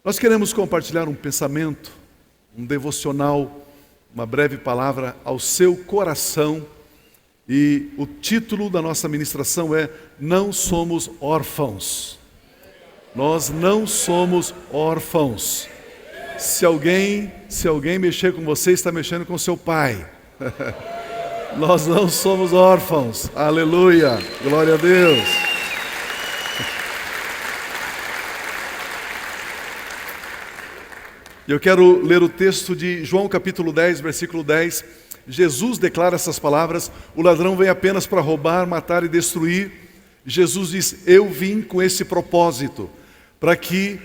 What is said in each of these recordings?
Nós queremos compartilhar um pensamento, um devocional, uma breve palavra ao seu coração. E o título da nossa ministração é Não Somos Órfãos. Nós não somos órfãos. Se alguém mexer com você, está mexendo com seu pai. Nós não somos órfãos. Aleluia. Glória a Deus. Eu quero ler o texto de João capítulo 10, versículo 10. Jesus declara essas palavras: o ladrão vem apenas para roubar, matar e destruir. Jesus diz: eu vim com esse propósito, para que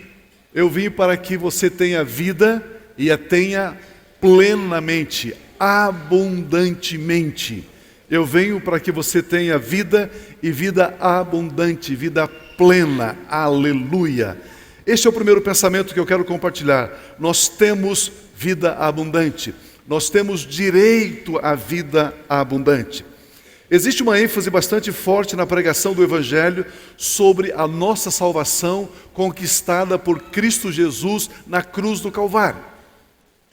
você tenha vida e a tenha plenamente, abundantemente. Eu venho para que você tenha vida e vida abundante, vida plena. Aleluia. Este é o primeiro pensamento que eu quero compartilhar. Nós temos vida abundante. Nós temos direito à vida abundante. Existe uma ênfase bastante forte na pregação do Evangelho sobre a nossa salvação conquistada por Cristo Jesus na cruz do Calvário.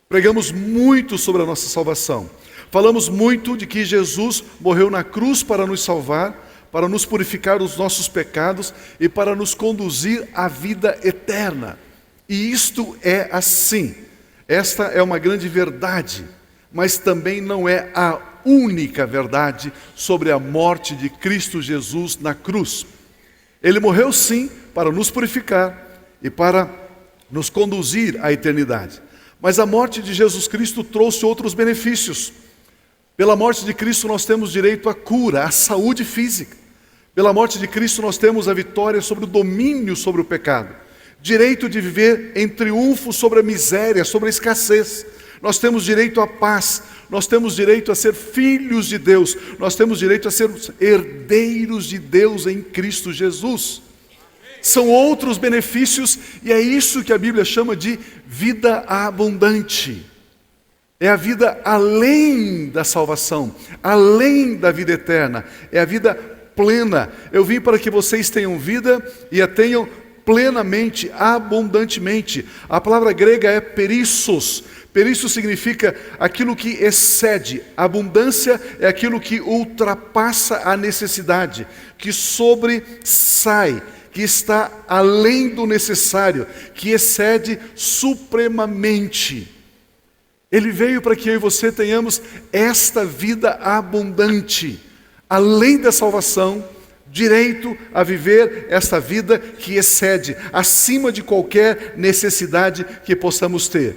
Pregamos muito sobre a nossa salvação. Falamos muito de que Jesus morreu na cruz para nos salvar, para nos purificar dos nossos pecados e para nos conduzir à vida eterna. E isto é assim. Esta é uma grande verdade, mas também não é a única verdade sobre a morte de Cristo Jesus na cruz. Ele morreu sim para nos purificar e para nos conduzir à eternidade. Mas a morte de Jesus Cristo trouxe outros benefícios. Pela morte de Cristo nós temos direito à cura, à saúde física. Pela morte de Cristo nós temos a vitória sobre o domínio sobre o pecado. Direito de viver em triunfo sobre a miséria, sobre a escassez. Nós temos direito à paz. Nós temos direito a ser filhos de Deus. Nós temos direito a ser herdeiros de Deus em Cristo Jesus. São outros benefícios e é isso que a Bíblia chama de vida abundante. É a vida além da salvação, além da vida eterna. É a vida plena. Eu vim para que vocês tenham vida e a tenham plenamente, abundantemente. A palavra grega é perissos. Perissos significa aquilo que excede. Abundância é aquilo que ultrapassa a necessidade, que sobressai, que está além do necessário, que excede supremamente. Ele veio para que eu e você tenhamos esta vida abundante, além da salvação, direito a viver esta vida que excede, acima de qualquer necessidade que possamos ter.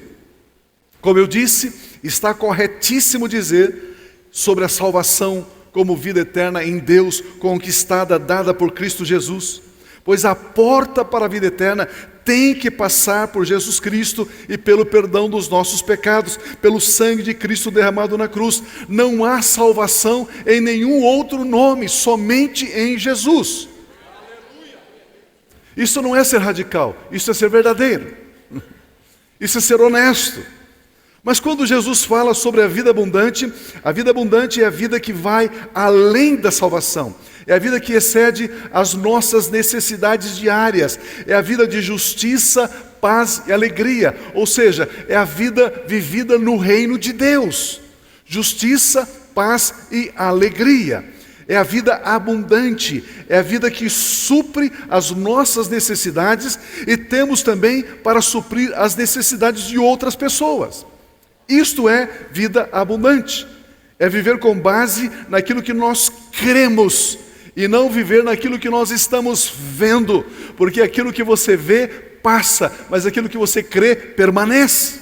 Como eu disse, está corretíssimo dizer sobre a salvação como vida eterna em Deus, conquistada, dada por Cristo Jesus. Pois a porta para a vida eterna tem que passar por Jesus Cristo e pelo perdão dos nossos pecados, pelo sangue de Cristo derramado na cruz. Não há salvação em nenhum outro nome, somente em Jesus. Isso não é ser radical, isso é ser verdadeiro. Isso é ser honesto. Mas quando Jesus fala sobre a vida abundante é a vida que vai além da salvação. É a vida que excede as nossas necessidades diárias. É a vida de justiça, paz e alegria. Ou seja, é a vida vivida no reino de Deus. Justiça, paz e alegria. É a vida abundante. É a vida que supre as nossas necessidades e temos também para suprir as necessidades de outras pessoas. Isto é vida abundante. É viver com base naquilo que nós cremos e não viver naquilo que nós estamos vendo, porque aquilo que você vê passa, mas aquilo que você crê permanece.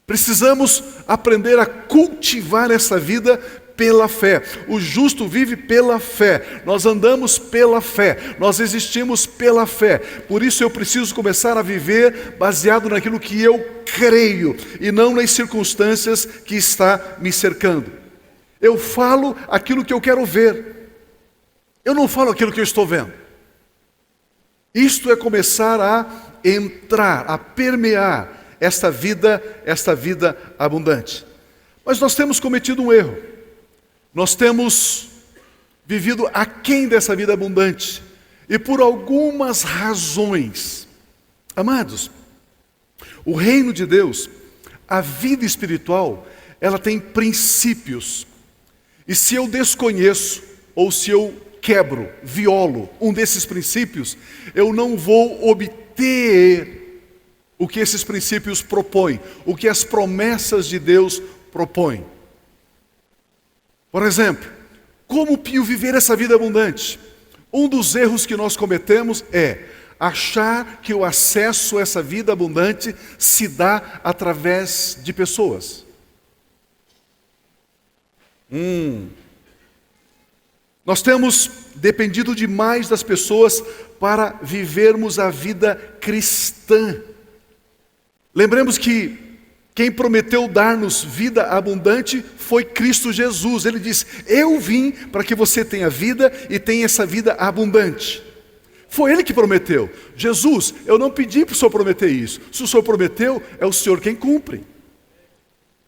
Precisamos aprender a cultivar essa vida pela fé. O justo vive pela fé. Nós andamos pela fé. Nós existimos pela fé. Por isso eu preciso começar a viver baseado naquilo que eu creio e não nas circunstâncias que está me cercando. Eu falo aquilo que eu quero ver. Eu não falo aquilo que eu estou vendo. Isto é começar a entrar, a permear esta vida abundante. Mas nós temos cometido um erro. Nós temos vivido aquém dessa vida abundante. E por algumas razões, Amados, o reino de Deus, a vida espiritual, ela tem princípios. E se eu desconheço, ou se eu quebro, violo um desses princípios, eu não vou obter o que esses princípios propõem, o que as promessas de Deus propõem. Por exemplo, como viver essa vida abundante? Um dos erros que nós cometemos é achar que o acesso a essa vida abundante se dá através de pessoas. Nós temos dependido demais das pessoas para vivermos a vida cristã. Lembremos que quem prometeu dar-nos vida abundante foi Cristo Jesus. Ele diz: eu vim para que você tenha vida e tenha essa vida abundante. Foi Ele que prometeu. Jesus, eu não pedi para o Senhor prometer isso. Se o Senhor prometeu, é o Senhor quem cumpre.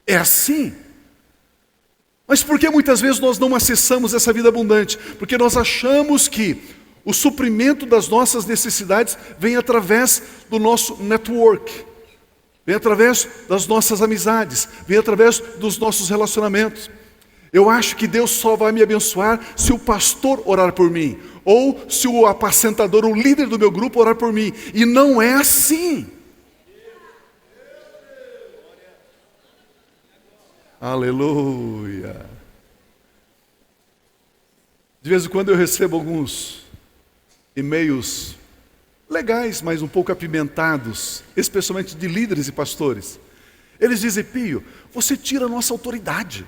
É assim. Mas por que muitas vezes nós não acessamos essa vida abundante? Porque nós achamos que o suprimento das nossas necessidades vem através do nosso network, vem através das nossas amizades, vem através dos nossos relacionamentos. Eu acho que Deus só vai me abençoar se o pastor orar por mim, ou se o apacentador, o líder do meu grupo orar por mim. E não é assim. Aleluia. De vez em quando eu recebo alguns e-mails legais, mas um pouco apimentados, especialmente de líderes e pastores. Eles dizem: Pio, você tira a nossa autoridade.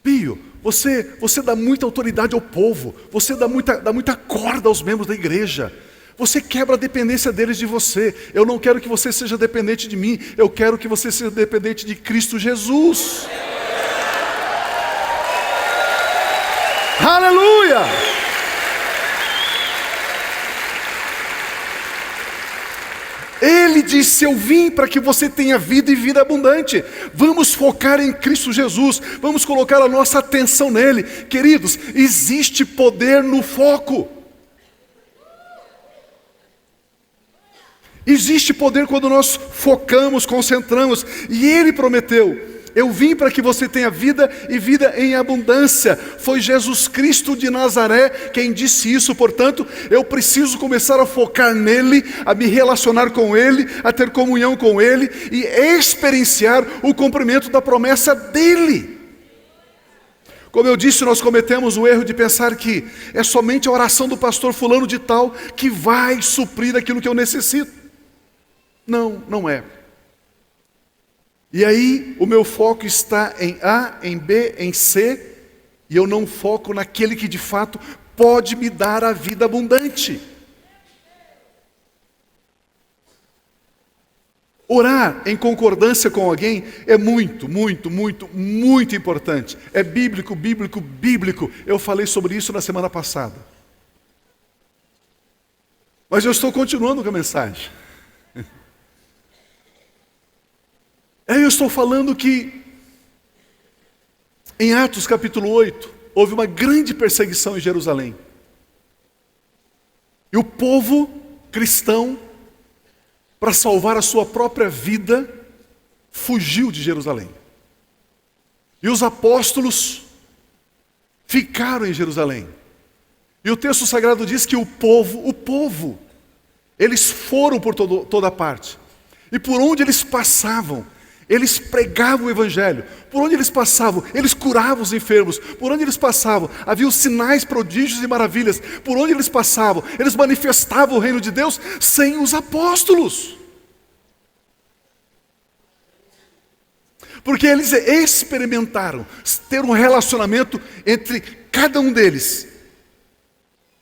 Pio, você dá muita autoridade ao povo, você dá muita corda aos membros da igreja. Você quebra a dependência deles de você. Eu não quero que você seja dependente de mim, eu quero que você seja dependente de Cristo Jesus. Aleluia! Ele disse: eu vim para que você tenha vida e vida abundante. Vamos focar em Cristo Jesus, vamos colocar a nossa atenção nele. Queridos, existe poder no foco. Existe poder quando nós focamos, concentramos. E Ele prometeu: eu vim para que você tenha vida e vida em abundância. Foi Jesus Cristo de Nazaré quem disse isso. Portanto, eu preciso começar a focar nele, a me relacionar com ele, a ter comunhão com ele e experienciar o cumprimento da promessa dele. Como eu disse, nós cometemos o erro de pensar que é somente a oração do pastor fulano de tal que vai suprir aquilo que eu necessito. Não, não é. E aí o meu foco está em A, em B, em C, e eu não foco naquele que de fato pode me dar a vida abundante. Orar em concordância com alguém é muito, muito, muito, muito importante. É bíblico, bíblico, bíblico. Eu falei sobre isso na semana passada. Mas eu estou continuando com a mensagem. Aí eu estou falando que em Atos capítulo 8, houve uma grande perseguição em Jerusalém. E o povo cristão, para salvar a sua própria vida, fugiu de Jerusalém. E os apóstolos ficaram em Jerusalém. E o texto sagrado diz que o povo, eles foram por toda parte. E por onde eles passavam, eles pregavam o evangelho. Por onde eles passavam, eles curavam os enfermos. Por onde eles passavam, havia sinais, prodígios e maravilhas. Por onde eles passavam, eles manifestavam o reino de Deus sem os apóstolos. Porque eles experimentaram ter um relacionamento entre cada um deles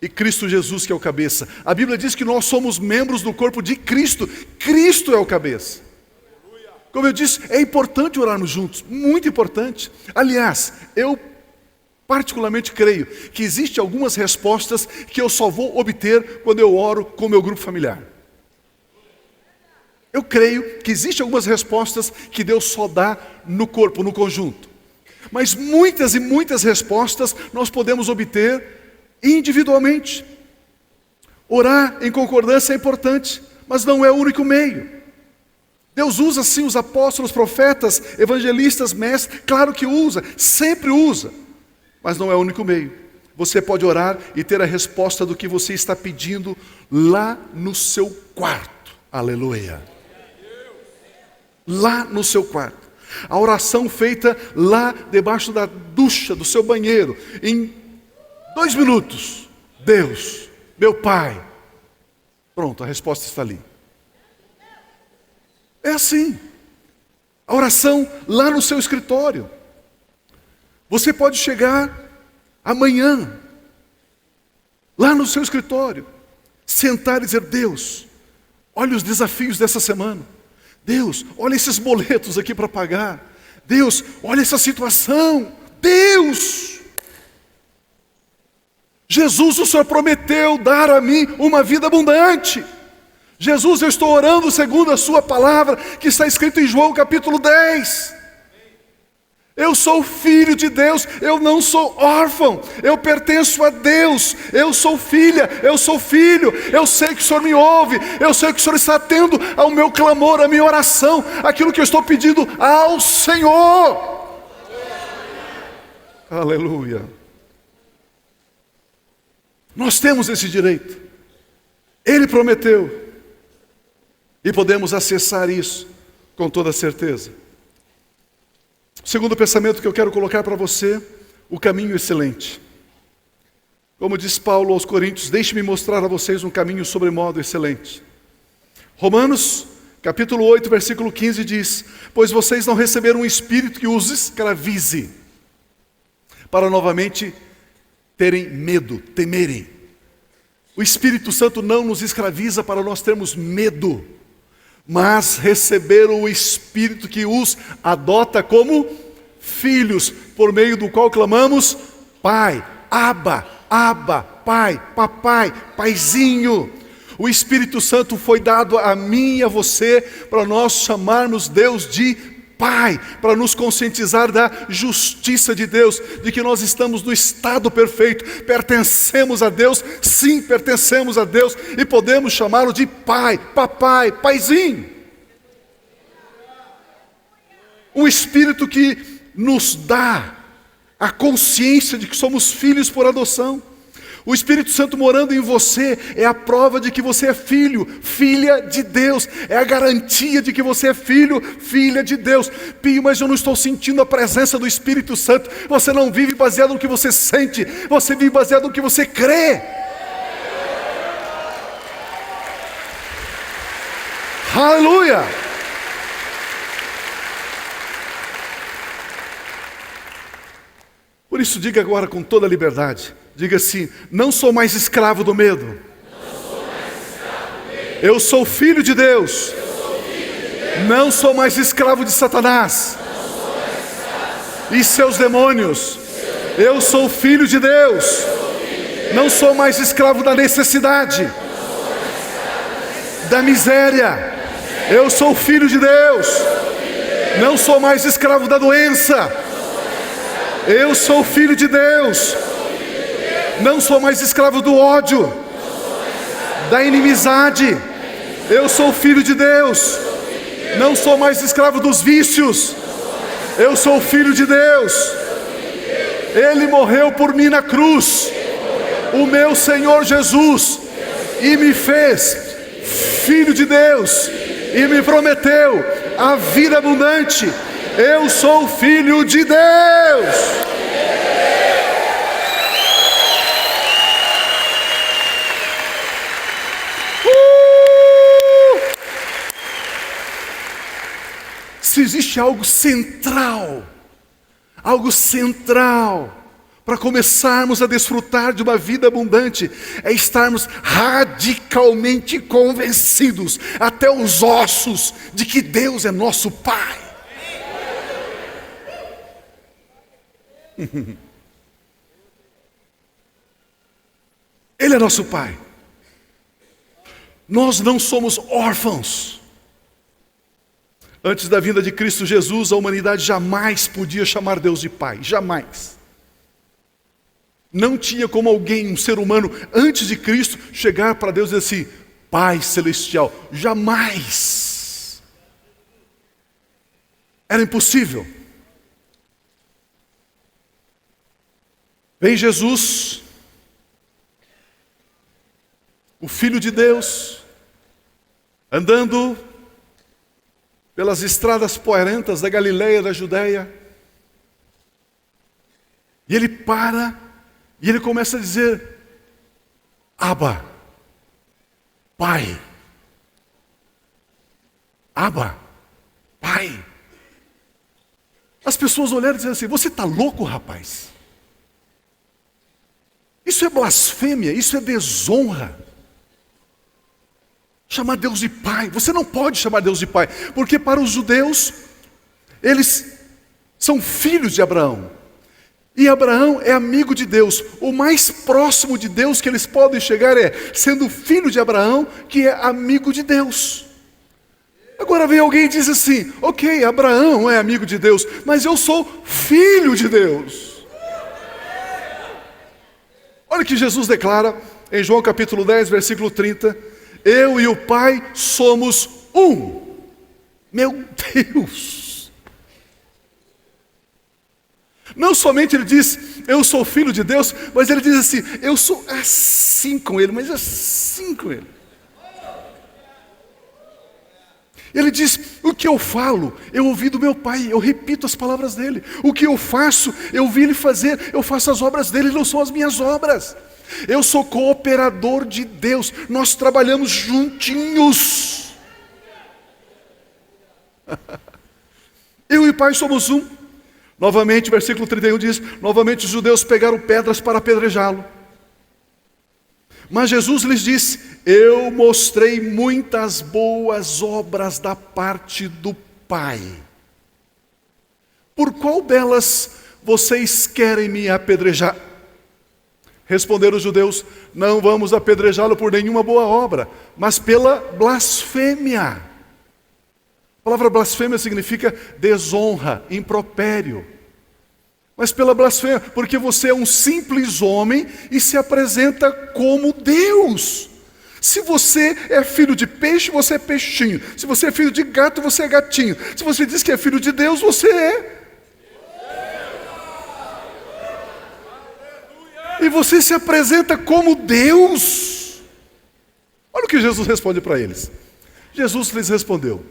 e Cristo Jesus, que é o cabeça. A Bíblia diz que nós somos membros do corpo de Cristo. Cristo é o cabeça. Como eu disse, é importante orarmos juntos, muito importante. Aliás, eu particularmente creio que existem algumas respostas que eu só vou obter quando eu oro com o meu grupo familiar. Eu creio que existem algumas respostas que Deus só dá no corpo, no conjunto. Mas muitas e muitas respostas nós podemos obter individualmente. Orar em concordância é importante, mas não é o único meio. Deus usa sim os apóstolos, profetas, evangelistas, mestres, claro que usa, sempre usa, mas não é o único meio. Você pode orar e ter a resposta do que você está pedindo lá no seu quarto. Aleluia. Lá no seu quarto. A oração feita lá debaixo da ducha do seu banheiro, em 2 minutos. Deus, meu Pai. Pronto, a resposta está ali. É assim. A oração lá no seu escritório. Você pode chegar amanhã, lá no seu escritório, sentar e dizer: Deus, olha os desafios dessa semana. Deus, olha esses boletos aqui para pagar. Deus, olha essa situação. Deus, Jesus, o Senhor prometeu dar a mim uma vida abundante. Jesus, eu estou orando segundo a sua palavra, que está escrito em João capítulo 10. Eu sou filho de Deus, eu não sou órfão, eu pertenço a Deus, eu sou filha, eu sou filho, eu sei que o Senhor me ouve, eu sei que o Senhor está atento ao meu clamor, à minha oração, aquilo que eu estou pedindo ao Senhor. Aleluia. Nós temos esse direito, Ele prometeu, e podemos acessar isso com toda certeza. O segundo pensamento que eu quero colocar para você, o caminho excelente. Como diz Paulo aos Coríntios, deixe-me mostrar a vocês um caminho sobremodo excelente. Romanos, capítulo 8, versículo 15 diz: pois vocês não receberam um espírito que os escravize, para novamente terem medo, temerem. O Espírito Santo não nos escraviza para nós termos medo, mas receberam o Espírito que os adota como filhos, por meio do qual clamamos: Pai, Abba, Abba, Pai, Papai, Paizinho. O Espírito Santo foi dado a mim e a você para nós chamarmos Deus de Pai, para nos conscientizar da justiça de Deus, de que nós estamos no estado perfeito, pertencemos a Deus, sim, pertencemos a Deus, e podemos chamá-lo de Pai, Papai, Paizinho. Um Espírito que nos dá a consciência de que somos filhos por adoção. O Espírito Santo morando em você é a prova de que você é filho, filha de Deus. É a garantia de que você é filho, filha de Deus. Pio, mas eu não estou sentindo a presença do Espírito Santo. Você não vive baseado no que você sente, você vive baseado no que você crê. Aleluia! Por isso diga agora com toda a liberdade, diga assim: não sou mais escravo do medo. Eu sou filho de Deus. Não sou mais escravo de Satanás e seus demônios. Eu sou filho de Deus. Não sou mais escravo da necessidade, da miséria. Eu sou filho de Deus. Não sou mais escravo da doença. Eu sou filho de Deus. Não sou mais escravo do ódio, da inimizade. Eu sou filho de Deus. Não sou mais escravo dos vícios. Eu sou filho de Deus. Ele morreu por mim na cruz, o meu Senhor Jesus, e me fez filho de Deus, e me prometeu a vida abundante. Eu sou filho de Deus. Se existe algo central para começarmos a desfrutar de uma vida abundante, é estarmos radicalmente convencidos até os ossos de que Deus é nosso Pai. Ele é nosso Pai. Nós não somos órfãos. Antes da vinda de Cristo Jesus, a humanidade jamais podia chamar Deus de Pai, jamais. Não tinha como alguém, um ser humano, antes de Cristo, chegar para Deus e dizer assim: Pai Celestial. Jamais. Era impossível. Vem Jesus, o Filho de Deus, andando pelas estradas poerentas da Galileia, da Judéia, e ele para, e ele começa a dizer: Abba, Pai. Abba, Pai. As pessoas olharam e disseram assim: você está louco, rapaz? Isso é blasfêmia, isso é desonra. Chamar Deus de Pai. Você não pode chamar Deus de Pai, porque para os judeus, eles são filhos de Abraão. E Abraão é amigo de Deus. O mais próximo de Deus que eles podem chegar é sendo filho de Abraão, que é amigo de Deus. Agora vem alguém e diz assim: ok, Abraão é amigo de Deus, mas eu sou filho de Deus. Olha o que Jesus declara em João capítulo 10, versículo 30. Eu e o Pai somos um. Meu Deus! Não somente ele diz, eu sou filho de Deus, mas ele diz assim, eu sou assim com ele, mas assim com ele. Ele diz, o que eu falo, eu ouvi do meu Pai, eu repito as palavras dele. O que eu faço, eu vi ele fazer, eu faço as obras dele, não são as minhas obras. Eu sou cooperador de Deus, nós trabalhamos juntinhos. Eu e o Pai somos um. Novamente, versículo 31 diz, novamente os judeus pegaram pedras para apedrejá-lo. Mas Jesus lhes disse, eu mostrei muitas boas obras da parte do Pai. Por qual delas vocês querem me apedrejar? Responderam os judeus, não vamos apedrejá-lo por nenhuma boa obra, mas pela blasfêmia. A palavra blasfêmia significa desonra, impropério. Mas pela blasfêmia, porque você é um simples homem e se apresenta como Deus. Se você é filho de peixe, você é peixinho. Se você é filho de gato, você é gatinho. Se você diz que é filho de Deus, você é. E você se apresenta como Deus. Olha o que Jesus responde para eles. Jesus lhes respondeu,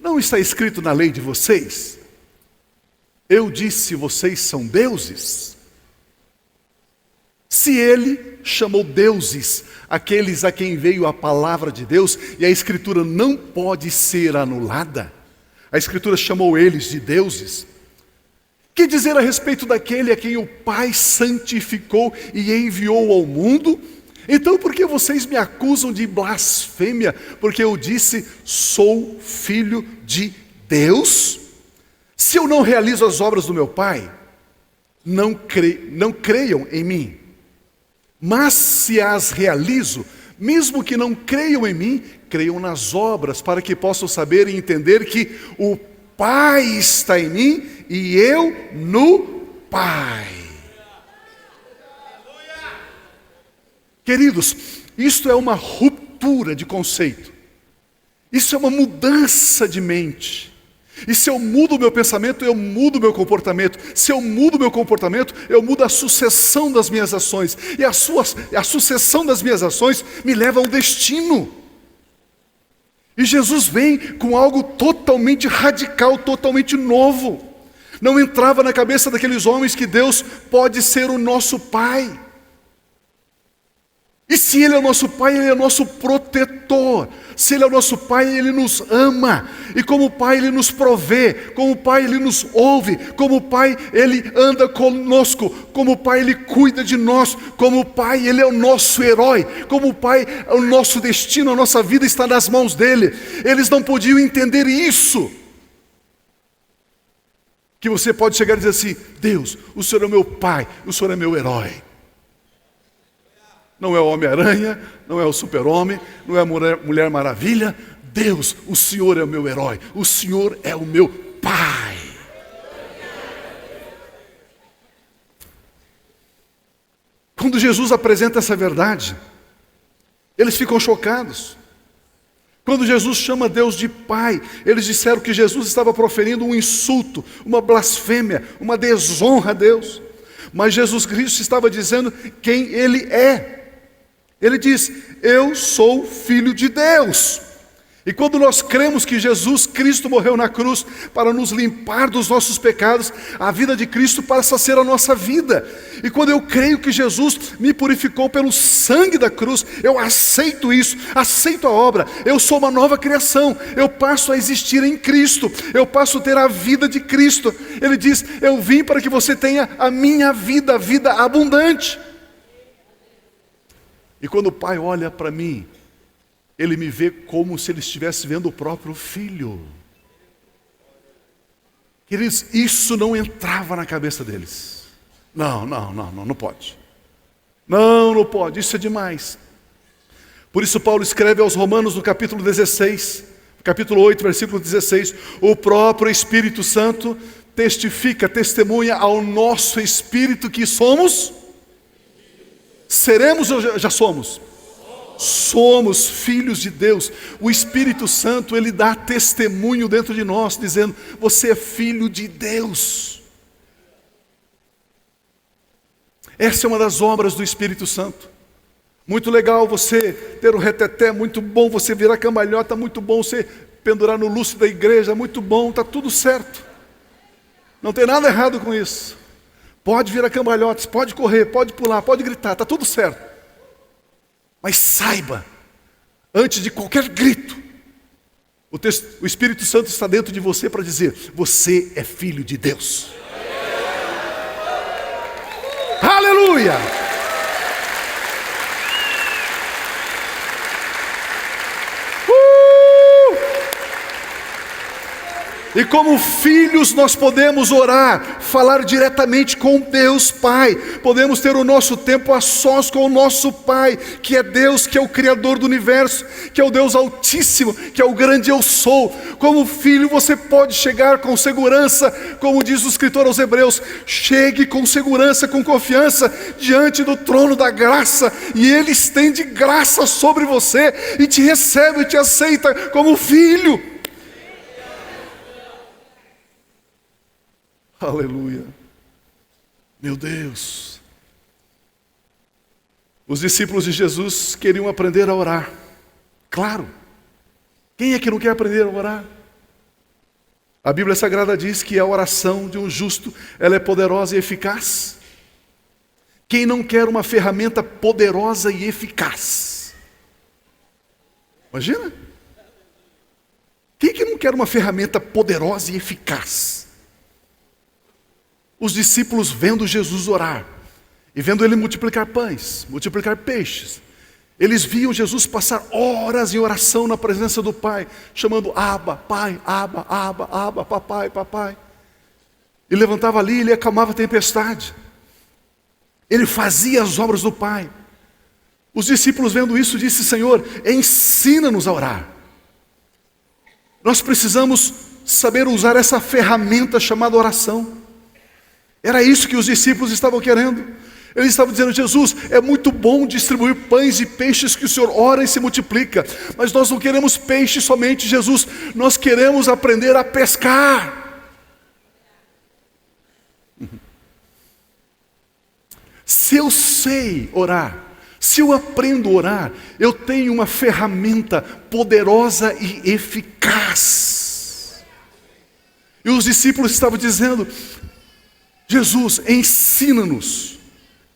não está escrito na lei de vocês? Eu disse, vocês são deuses? Se ele chamou deuses aqueles a quem veio a palavra de Deus, e a Escritura não pode ser anulada, a Escritura chamou eles de deuses, que dizer a respeito daquele a quem o Pai santificou e enviou ao mundo? Então por que vocês me acusam de blasfêmia? Porque eu disse, sou filho de Deus? Se eu não realizo as obras do meu Pai, não creiam em mim. Mas se as realizo, mesmo que não creiam em mim, creiam nas obras, para que possam saber e entender que o Pai está em mim e eu no Pai. Queridos, isto é uma ruptura de conceito. Isso é uma mudança de mente. E se eu mudo o meu pensamento, eu mudo o meu comportamento. Se eu mudo o meu comportamento, eu mudo a sucessão das minhas ações. E a sucessão das minhas ações me leva a um destino. E Jesus vem com algo totalmente radical, totalmente novo. Não entrava na cabeça daqueles homens que Deus pode ser o nosso Pai. E se Ele é o nosso Pai, Ele é o nosso protetor. Se Ele é o nosso Pai, Ele nos ama. E como Pai, Ele nos provê. Como Pai, Ele nos ouve. Como Pai, Ele anda conosco. Como Pai, Ele cuida de nós. Como Pai, Ele é o nosso herói. Como Pai, o nosso destino, a nossa vida está nas mãos dEle. Eles não podiam entender isso. Que você pode chegar e dizer assim, Deus, o Senhor é o meu Pai, o Senhor é meu herói. Não é o Homem-Aranha, não é o Super-Homem, não é a Mulher Maravilha. Deus, o Senhor é o meu herói, o Senhor é o meu Pai. Quando Jesus apresenta essa verdade, Eles ficam chocados. Quando Jesus chama Deus de Pai, eles disseram que Jesus estava proferindo um insulto, uma blasfêmia, uma desonra a Deus. Mas Jesus Cristo estava dizendo quem Ele é. Ele diz: eu sou filho de Deus. E quando nós cremos que Jesus Cristo morreu na cruz para nos limpar dos nossos pecados, a vida de Cristo passa a ser a nossa vida. E quando eu creio que Jesus me purificou pelo sangue da cruz, eu aceito isso, aceito a obra, eu sou uma nova criação, eu passo a existir em Cristo, eu passo a ter a vida de Cristo. Ele diz: eu vim para que você tenha a minha vida, a vida abundante. E quando o Pai olha para mim, Ele me vê como se Ele estivesse vendo o próprio Filho. Queridos, isso não entrava na cabeça deles. Não pode. Não pode, isso é demais. Por isso Paulo escreve aos Romanos no capítulo 16, capítulo 8, versículo 16, o próprio Espírito Santo testifica, testemunha ao nosso espírito que seremos ou já somos? Somos filhos de Deus. O Espírito Santo, Ele dá testemunho dentro de nós, dizendo: você é filho de Deus. Essa é uma das obras do Espírito Santo. Muito legal você ter o reteté, muito bom você virar cambalhota, muito bom você pendurar no lustre da igreja, muito bom, está tudo certo. Não tem nada errado com isso. Pode virar cambalhotas, pode correr, pode pular, pode gritar, está tudo certo. Mas saiba, antes de qualquer grito, o Espírito Santo está dentro de você para dizer: você é filho de Deus. Aleluia! E como filhos nós podemos orar, falar diretamente com Deus Pai. Podemos ter o nosso tempo a sós com o nosso Pai, que é Deus, que é o Criador do universo, que é o Deus Altíssimo, que é o grande eu sou. Como filho você pode chegar com segurança, como diz o escritor aos Hebreus: chegue com segurança, com confiança, diante do trono da graça, e Ele estende graça sobre você, e te recebe e te aceita como filho. Aleluia. Meu Deus. Os discípulos de Jesus queriam aprender a orar. Claro. Quem é que não quer aprender a orar? A Bíblia Sagrada diz que a oração de um justo, ela é poderosa e eficaz. Quem não quer uma ferramenta poderosa e eficaz? Imagina. Quem que não quer uma ferramenta poderosa e eficaz? Os discípulos vendo Jesus orar, e vendo Ele multiplicar pães, multiplicar peixes, eles viam Jesus passar horas em oração na presença do Pai, chamando Abba, Pai, Abba, Abba, Abba, Papai, Papai. Ele levantava ali, Ele acalmava a tempestade. Ele fazia as obras do Pai. Os discípulos vendo isso, disse: Senhor, ensina-nos a orar. Nós precisamos saber usar essa ferramenta chamada oração. Era isso que os discípulos estavam querendo. Eles estavam dizendo: Jesus, é muito bom distribuir pães e peixes que o Senhor ora e se multiplica, mas nós não queremos peixe somente, Jesus, nós queremos aprender a pescar. Se eu sei orar, se eu aprendo a orar, eu tenho uma ferramenta poderosa e eficaz. E os discípulos estavam dizendo: Jesus, ensina-nos,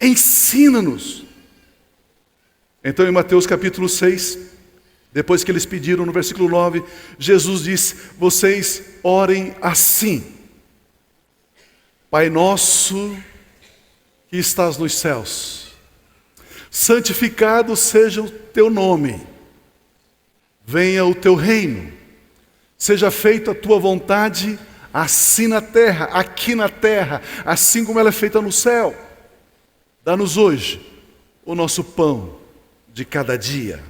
ensina-nos. Então em Mateus capítulo 6, depois que eles pediram no versículo 9, Jesus disse: vocês orem assim: Pai nosso que estás nos céus, santificado seja o teu nome, venha o teu reino, seja feita a tua vontade, assim na terra, aqui na terra, assim como ela é feita no céu. Dá-nos hoje o nosso pão de cada dia.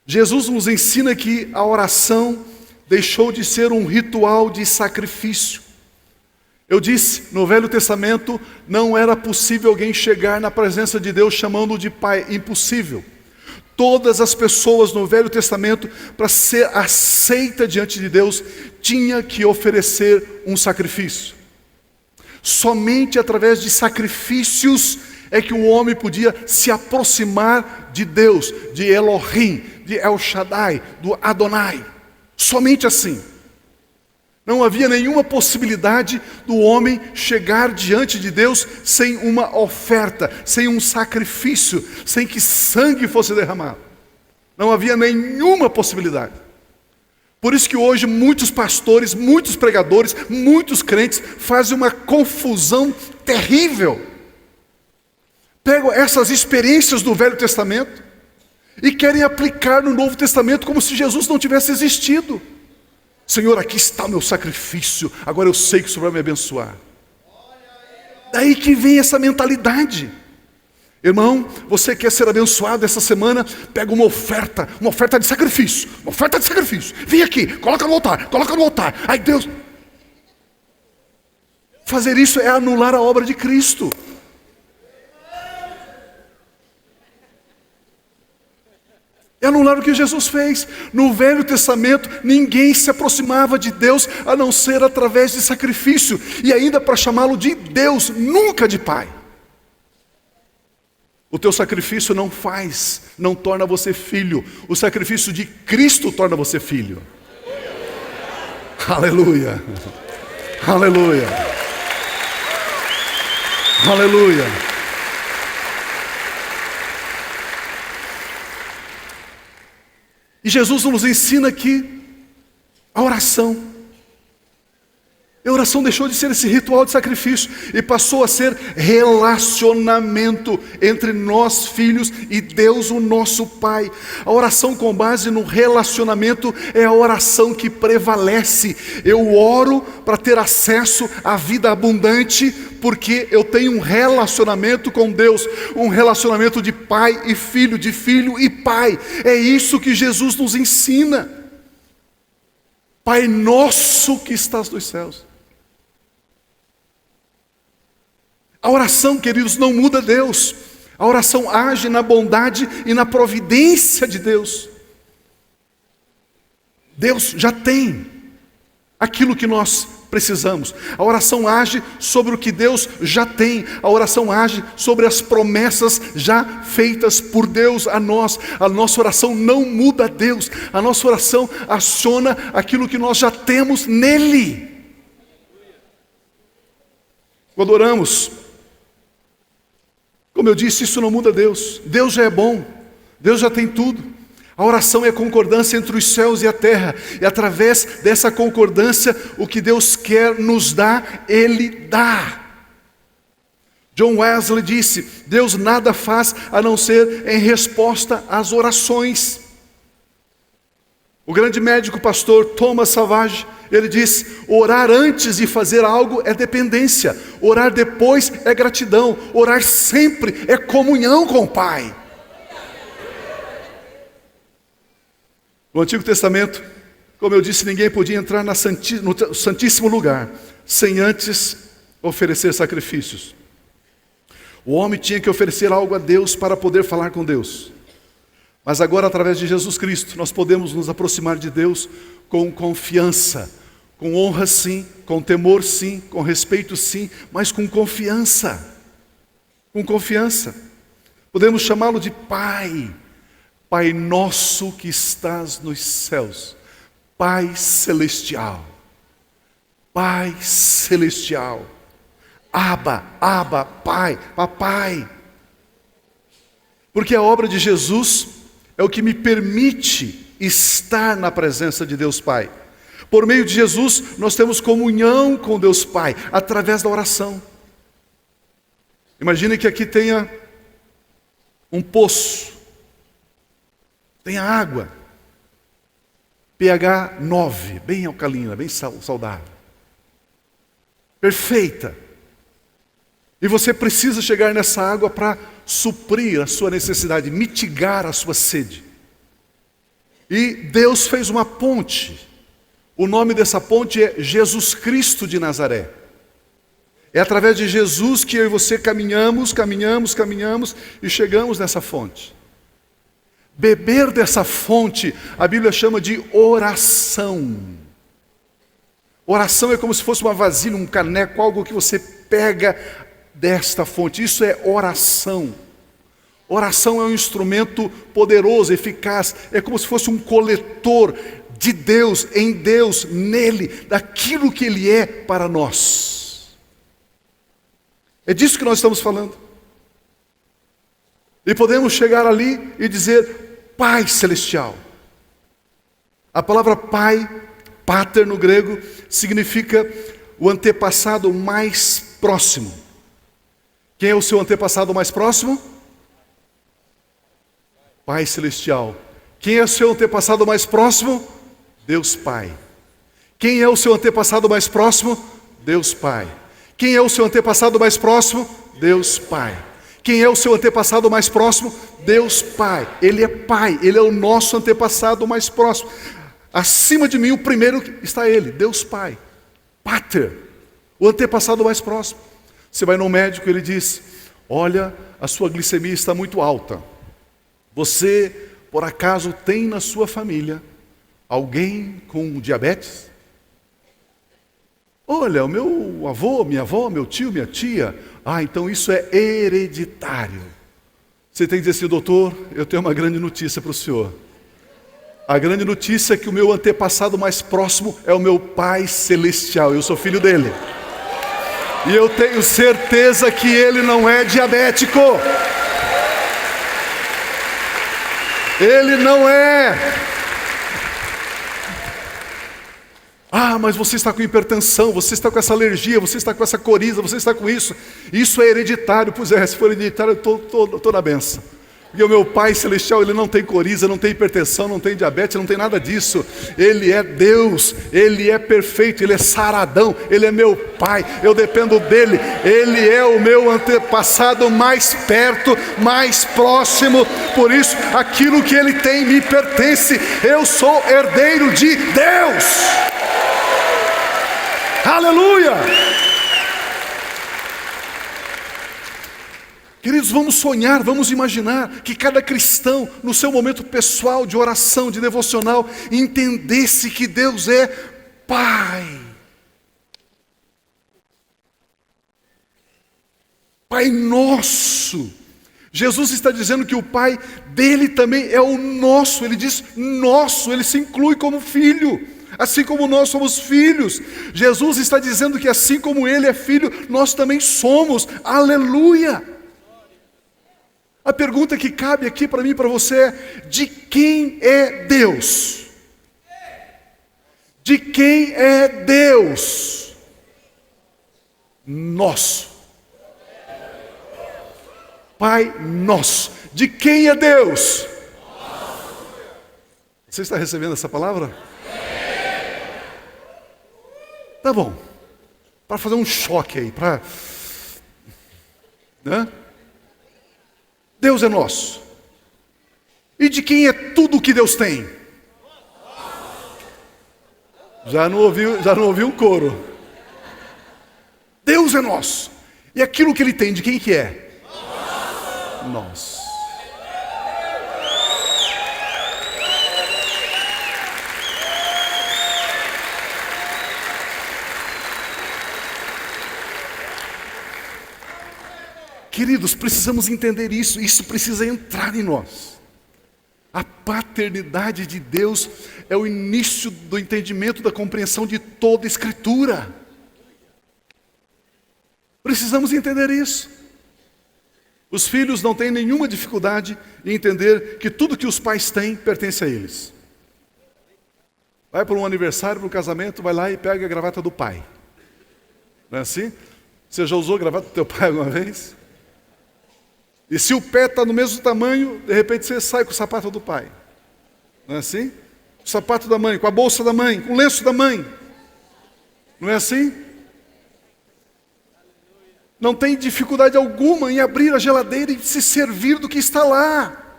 Jesus nos ensina que a oração deixou de ser um ritual de sacrifício. Eu disse, no Velho Testamento, não era possível alguém chegar na presença de Deus chamando-o de Pai, impossível. Todas as pessoas no Velho Testamento, para ser aceita diante de Deus, tinha que oferecer um sacrifício. Somente através de sacrifícios é que o homem podia se aproximar de Deus, de Elohim, de El Shaddai, do Adonai. Somente assim. Não havia nenhuma possibilidade do homem chegar diante de Deus sem uma oferta, sem um sacrifício, sem que sangue fosse derramado. Não havia nenhuma possibilidade. Por isso que hoje muitos pastores, muitos pregadores, muitos crentes fazem uma confusão terrível. Pegam essas experiências do Velho Testamento e querem aplicar no Novo Testamento como se Jesus não tivesse existido. Senhor, aqui está o meu sacrifício, agora eu sei que o Senhor vai me abençoar. Daí que vem essa mentalidade. Irmão, você quer ser abençoado essa semana? Pega uma oferta de sacrifício, uma oferta de sacrifício. Vem aqui, coloca no altar. Aí Deus... Fazer isso é anular a obra de Cristo. É anular o que Jesus fez. No Velho Testamento, ninguém se aproximava de Deus a não ser através de sacrifício. E ainda para chamá-lo de Deus, nunca de Pai. O teu sacrifício não torna você filho. O sacrifício de Cristo torna você filho. Aleluia. Aleluia. Aleluia. E Jesus nos ensina aqui a oração. A oração deixou de ser esse ritual de sacrifício e passou a ser relacionamento entre nós filhos e Deus, o nosso Pai. A oração com base no relacionamento é a oração que prevalece. Eu oro para ter acesso à vida abundante, porque eu tenho um relacionamento com Deus, um relacionamento de pai e filho, de filho e pai. É isso que Jesus nos ensina. Pai nosso que estás nos céus. A oração, queridos, não muda Deus. A oração age na bondade e na providência de Deus. Deus já tem aquilo que nós precisamos. A oração age sobre o que Deus já tem. A oração age sobre as promessas já feitas por Deus a nós. A nossa oração não muda Deus. A nossa oração aciona aquilo que nós já temos nele. Quando oramos, como eu disse, isso não muda Deus. Deus já é bom. Deus já tem tudo. A oração é a concordância entre os céus e a terra. E através dessa concordância, o que Deus quer nos dar, Ele dá. John Wesley disse: Deus nada faz a não ser em resposta às orações. O grande médico pastor Thomas Savage, ele diz: orar antes de fazer algo é dependência, orar depois é gratidão, orar sempre é comunhão com o Pai. No Antigo Testamento, como eu disse, ninguém podia entrar no Santíssimo Lugar sem antes oferecer sacrifícios. O homem tinha que oferecer algo a Deus para poder falar com Deus. Mas agora, através de Jesus Cristo, nós podemos nos aproximar de Deus com confiança, com honra sim, com temor sim, com respeito sim, mas com confiança. Com confiança. Podemos chamá-lo de Pai. Pai nosso que estás nos céus. Pai celestial. Pai celestial. Abba, Pai, Papai. Porque a obra de Jesus é o que me permite estar na presença de Deus Pai. Por meio de Jesus, nós temos comunhão com Deus Pai, através da oração. Imagine que aqui tenha um poço, tenha água, pH 9, bem alcalina, bem saudável, perfeita. E você precisa chegar nessa água para suprir a sua necessidade, mitigar a sua sede. E Deus fez uma ponte. O nome dessa ponte é Jesus Cristo de Nazaré. É através de Jesus que eu e você caminhamos e chegamos nessa fonte. beber dessa fonte, a Bíblia chama de oração. Oração é como se fosse uma vasilha, um caneco, algo que você pega desta fonte. Isso é oração. Oração é um instrumento poderoso, eficaz. É como se fosse um coletor de Deus, em Deus, nele, daquilo que Ele é para nós. É disso que nós estamos falando. E podemos chegar ali e dizer, Pai Celestial. A palavra Pai, pater no grego, significa o antepassado mais próximo. Quem é o seu antepassado mais próximo? Pai Celestial. Quem é o seu antepassado mais próximo? Deus Pai. Quem é o seu antepassado mais próximo? Deus Pai. Quem é o seu antepassado mais próximo? Deus Pai. Quem é o seu antepassado mais próximo? Deus Pai. Ele é Pai, Ele é o nosso antepassado mais próximo. Acima de mim, o primeiro está Ele, Deus Pai. Pater, o antepassado mais próximo. Você vai no médico, ele diz, olha, a sua glicemia está muito alta. Você, por acaso, tem na sua família alguém com diabetes? Olha, o meu avô, minha avó, meu tio, minha tia. Ah, então isso é hereditário. Você tem que dizer assim, doutor, eu tenho uma grande notícia para o senhor. A grande notícia é que o meu antepassado mais próximo é o meu Pai Celestial. Eu sou filho dele. E eu tenho certeza que ele não é diabético. Ele não é. Ah, mas você está com hipertensão, você está com essa alergia, você está com essa coriza, você está com isso. Isso é hereditário. Pois é, se for hereditário, eu estou na benção. Porque o meu Pai Celestial, Ele não tem coriza, não tem hipertensão, não tem diabetes, não tem nada disso. Ele é Deus, Ele é perfeito, Ele é saradão, Ele é meu Pai, eu dependo dEle. Ele é o meu antepassado mais perto, mais próximo. Por isso, aquilo que Ele tem me pertence. Eu sou herdeiro de Deus. Aleluia! Queridos, vamos sonhar, vamos imaginar que cada cristão, no seu momento pessoal de oração, de devocional, entendesse que Deus é Pai. Pai nosso. Jesus está dizendo que o Pai dele também é o nosso. Ele diz nosso, ele se inclui como filho. Assim como nós somos filhos. Jesus está dizendo que assim como ele é filho, nós também somos. Aleluia! A pergunta que cabe aqui para mim e para você é: de quem é Deus? De quem é Deus? Nosso. Pai nosso. De quem é Deus? Você está recebendo essa palavra? Tá bom. Para fazer um choque aí, para... né? Deus é nosso. E de quem é tudo que Deus tem? Já não ouvi um coro. Deus é nosso. E aquilo que Ele tem, de quem que é? Nós. Queridos, precisamos entender isso. Isso precisa entrar em nós. A paternidade de Deus é o início do entendimento, da compreensão de toda a Escritura. Precisamos entender isso. Os filhos não têm nenhuma dificuldade em entender que tudo que os pais têm pertence a eles. Vai para um aniversário, para um casamento, vai lá e pega a gravata do pai. Não é assim? Você já usou a gravata do teu pai alguma vez? E se o pé está no mesmo tamanho, de repente você sai com o sapato do pai. Não é assim? O sapato da mãe, com a bolsa da mãe, com o lenço da mãe. Não é assim? Não tem dificuldade alguma em abrir a geladeira e se servir do que está lá.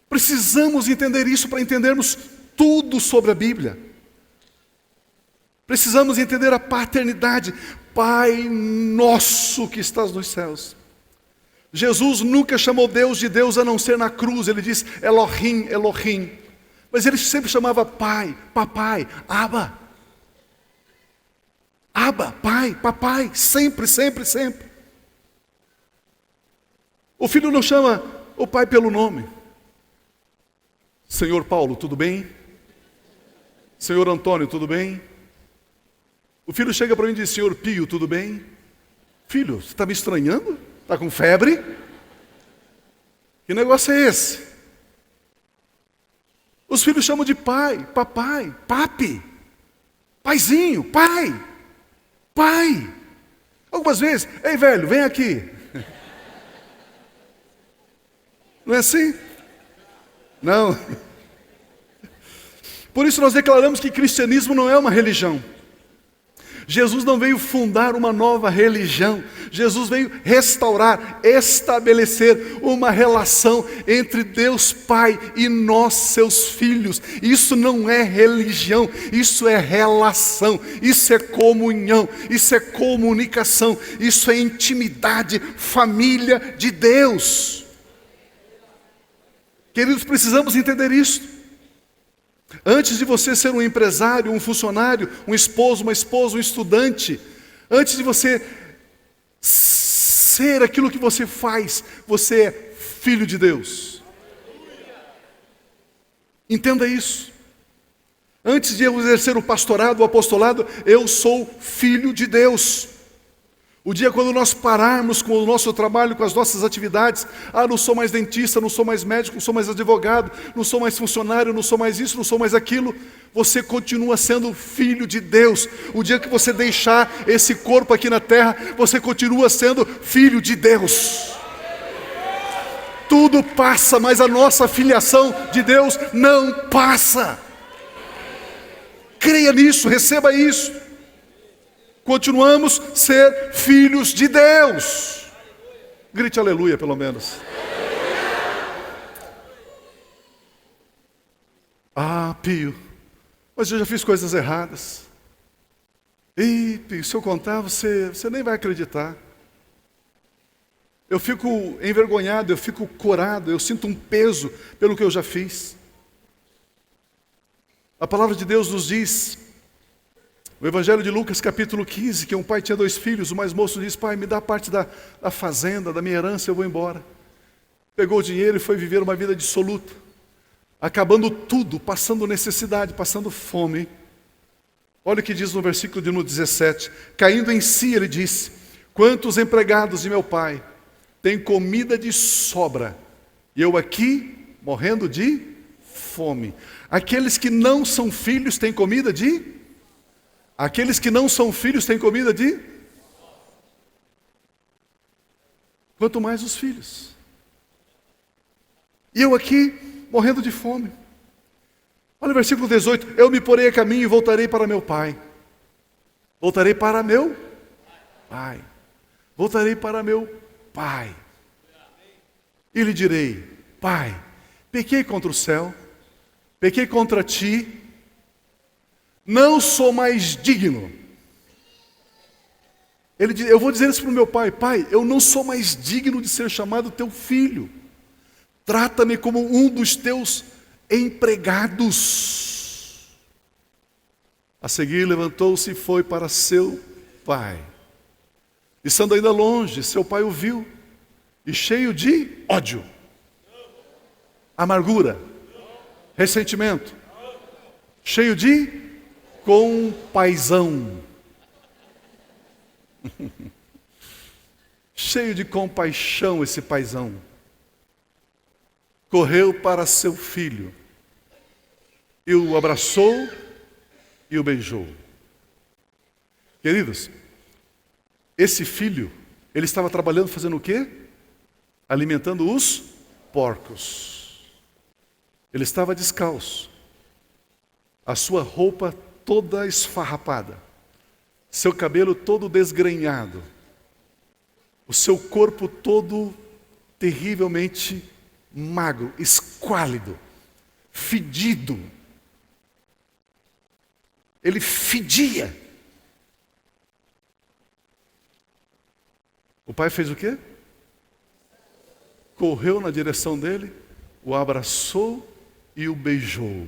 Precisamos entender isso para entendermos tudo sobre a Bíblia. Precisamos entender a paternidade. Pai nosso que estás nos céus. Jesus nunca chamou Deus de Deus a não ser na cruz. Ele diz Elohim, Elohim. Mas ele sempre chamava Pai, Papai, Abba. Abba, Pai, Papai, sempre, sempre, sempre. O filho não chama o pai pelo nome. Senhor Paulo, tudo bem? Senhor Antônio, tudo bem? O filho chega para mim e diz, Senhor Pio, tudo bem? Filho, você está me estranhando? Está com febre? Que negócio é esse? Os filhos chamam de pai, papai, papi, paizinho, pai, pai. Algumas vezes, ei velho, vem aqui. Não é assim? Não. Por isso nós declaramos que cristianismo não é uma religião. Jesus não veio fundar uma nova religião. Jesus veio restaurar, estabelecer uma relação entre Deus Pai e nós, seus filhos. Isso não é religião, isso é relação, isso é comunhão, isso é comunicação, isso é intimidade, família de Deus. Queridos, precisamos entender isso. Antes de você ser um empresário, um funcionário, um esposo, uma esposa, um estudante, antes de você ser aquilo que você faz, você é filho de Deus. Entenda isso. Antes de eu exercer o pastorado, o apostolado, eu sou filho de Deus. O dia quando nós pararmos com o nosso trabalho, com as nossas atividades, não sou mais dentista, não sou mais médico, não sou mais advogado, não sou mais funcionário, não sou mais isso, não sou mais aquilo, você continua sendo filho de Deus. O dia que você deixar esse corpo aqui na terra, você continua sendo filho de Deus. Tudo passa, mas a nossa filiação de Deus não passa. Creia nisso, receba isso. Continuamos a ser filhos de Deus. Grite aleluia, pelo menos. Pio, mas eu já fiz coisas erradas. Pio, se eu contar, você nem vai acreditar. Eu fico envergonhado, eu fico corado, eu sinto um peso pelo que eu já fiz. A palavra de Deus nos diz, o Evangelho de Lucas, capítulo 15, que um pai tinha 2 filhos, o mais moço diz, pai, me dá parte da fazenda, da minha herança, eu vou embora. Pegou o dinheiro e foi viver uma vida dissoluta, acabando tudo, passando necessidade, passando fome. Olha o que diz no versículo de 17, caindo em si ele disse, quantos empregados de meu pai têm comida de sobra, e eu aqui morrendo de fome. Aqueles que não são filhos têm comida de... Aqueles que não são filhos têm comida de... Quanto mais os filhos. E eu aqui, morrendo de fome. Olha o versículo 18. Eu me porei a caminho e voltarei para meu pai. Voltarei para meu pai. Voltarei para meu pai. E lhe direi, pai, pequei contra o céu, pequei contra ti, não sou mais digno. Eu vou dizer isso para o meu pai, pai, eu não sou mais digno de ser chamado teu filho. Trata-me como um dos teus empregados. A seguir levantou-se e foi para seu pai. Estando ainda longe, seu pai o viu, e cheio de ódio, amargura, ressentimento, cheio de compaixão. Cheio de compaixão esse paizão. Correu para seu filho e o abraçou e o beijou. Queridos, esse filho, ele estava trabalhando fazendo o quê? Alimentando os porcos. Ele estava descalço. A sua roupa toda esfarrapada, seu cabelo todo desgrenhado, o seu corpo todo terrivelmente magro, esquálido, fedido. Ele fedia. O pai fez o quê? correu na direção dele, o abraçou e o beijou.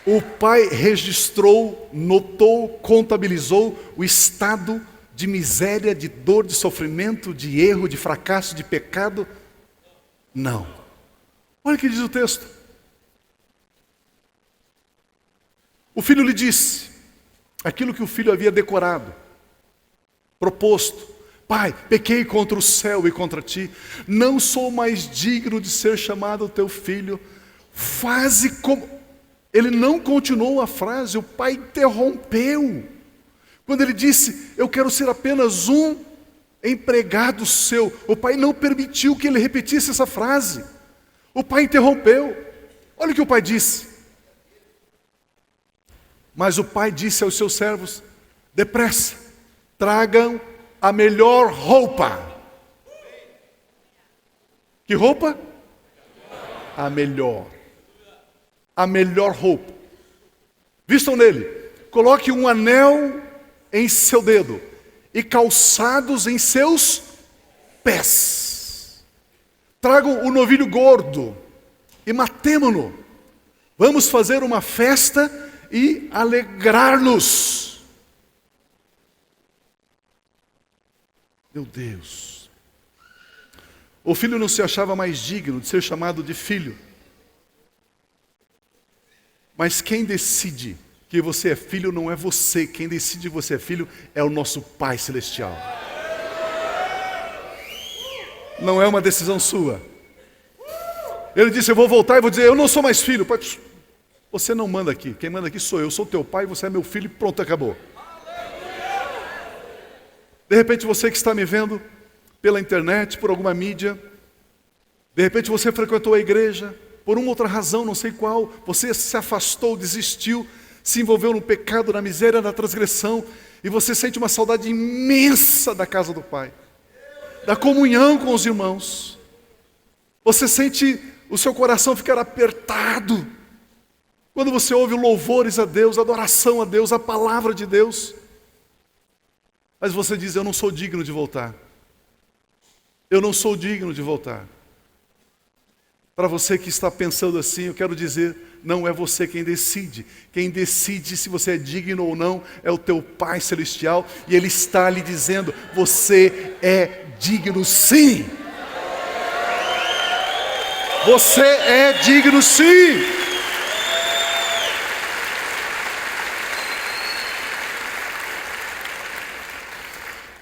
O pai registrou, notou, contabilizou o estado de miséria, de dor, de sofrimento, de erro, de fracasso, de pecado? Não. Olha o que diz o texto. O filho lhe disse aquilo que o filho havia decorado, proposto: pai, pequei contra o céu e contra ti, não sou mais digno de ser chamado teu filho, faze como... Ele não continuou a frase, o pai interrompeu. Quando ele disse: eu quero ser apenas um empregado seu, o pai não permitiu que ele repetisse essa frase. O pai interrompeu. Olha o que o pai disse. Mas o pai disse aos seus servos: depressa, tragam a melhor roupa. Que roupa? A melhor. A melhor roupa. Vistam nele, coloque um anel em seu dedo e calçados em seus pés. Tragam o novilho gordo e matemo-no. Vamos fazer uma festa e alegrar-nos. Meu Deus. O filho não se achava mais digno de ser chamado de filho. Mas quem decide que você é filho não é você. Quem decide que você é filho é o nosso Pai Celestial. Não é uma decisão sua. Ele disse: eu vou voltar e vou dizer: eu não sou mais filho. Você não manda aqui. Quem manda aqui sou eu. Eu sou teu pai, você é meu filho e pronto, acabou. De repente você que está me vendo pela internet, por alguma mídia, de repente você frequentou a igreja, por uma outra razão, não sei qual, você se afastou, desistiu, se envolveu no pecado, na miséria, na transgressão, e você sente uma saudade imensa da casa do Pai, da comunhão com os irmãos. Você sente o seu coração ficar apertado quando você ouve louvores a Deus, adoração a Deus, a palavra de Deus. Mas você diz: eu não sou digno de voltar. Eu não sou digno de voltar. Para você que está pensando assim, eu quero dizer: não é você quem decide. Quem decide se você é digno ou não é o teu Pai Celestial. E Ele está lhe dizendo: você é digno sim. Você é digno sim.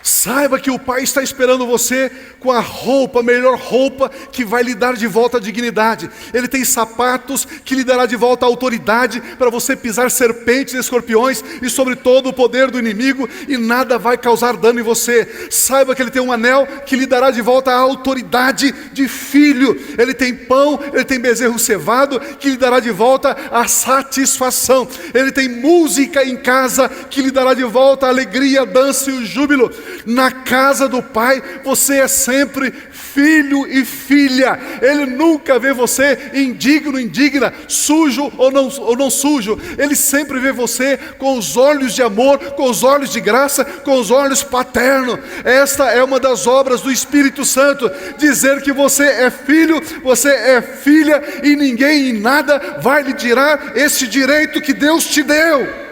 Saiba que o Pai está esperando você com a roupa, a melhor roupa que vai lhe dar de volta a dignidade. Ele tem sapatos que lhe dará de volta a autoridade para você pisar serpentes e escorpiões e sobre todo o poder do inimigo, e nada vai causar dano em você. Saiba que Ele tem um anel que lhe dará de volta a autoridade de filho. Ele tem pão, Ele tem bezerro cevado que lhe dará de volta a satisfação. Ele tem música em casa que lhe dará de volta a alegria, a dança e o júbilo. Na casa do Pai, você é sempre filho e filha. Ele nunca vê você indigno, indigna, sujo ou não sujo. Ele sempre vê você com os olhos de amor, com os olhos de graça, com os olhos paternos. Esta é uma das obras do Espírito Santo, dizer que você é filho, você é filha, e ninguém e nada vai lhe tirar esse direito que Deus te deu.